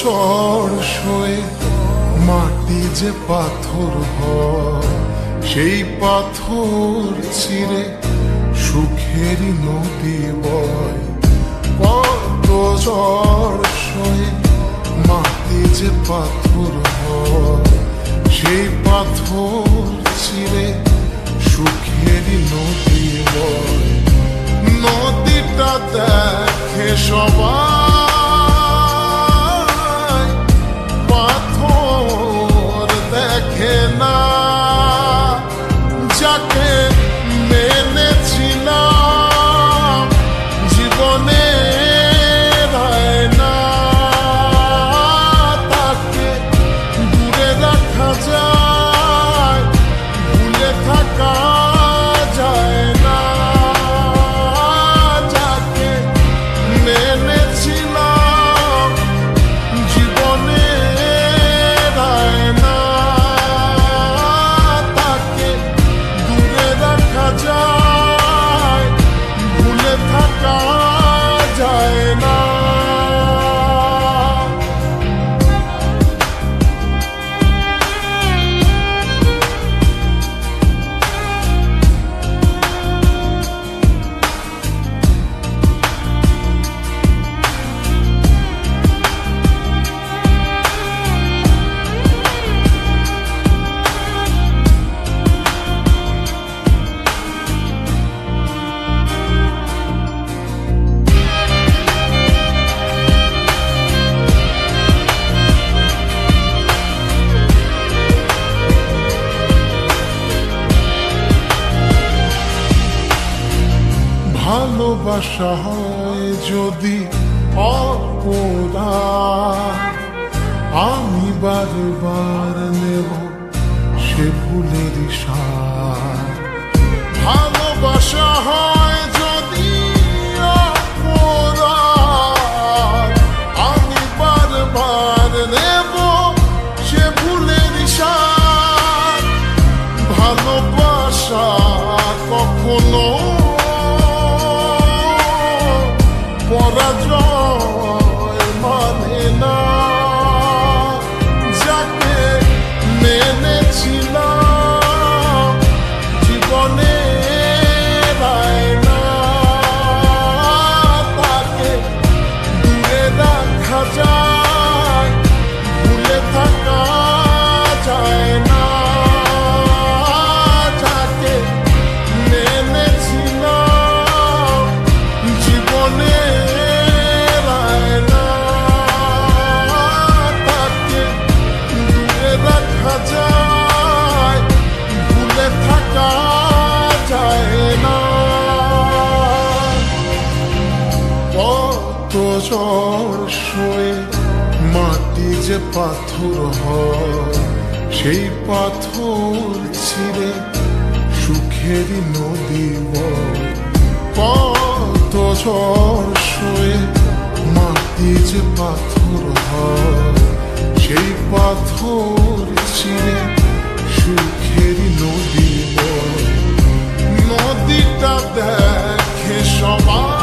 ঝড় সয়ে মাটি যে পাথর হয়, সেই পাথর চিরে সুখেরই নদী বয়। কত ঝড় সয়ে মাটি যে পাথর হয়, সেই পাথর চিরে সুখেরই নদী বয়। নদীটা দেখে সবাই, পাথর দেখে না। যাকে মেনেছিলাম জীবনে না, তাকে দূরে রাখা যায়, ভুলে থাকা যায় না। যাকে মেনেছিলাম জীবনে না, তাকে দূরে রাখা যায়, ভুলে থাকা যায় না। ভালোবাসা হয় যদি অপরাধ, আমি বারবার নেব সে ভুলের সার। ভালোবাসা হয় যদি অপরাধ, আমি বারবার নেব সে ভুলের সার। ভালোবাসা কখনো পরাজয় মানে না। যাকে মেনেছিলাম জীবনে না, তাকে দূরে রাখা যায়, ভুলে থাকা যায় না। যাকে মেনেছিলাম জীবনে যায়, ভুলে থাকা যায় না। কত ঝড় সয়ে মাটি যে পাথর হয়, সেই পাথর ছিঁড়ে সুখেরই নদী বয়। কত ঝড় সয়ে মাটি যে পাথর হয়, সেই পাথর চিরে সুখেরই নদী বয়। নদীটা দেখে সবাই,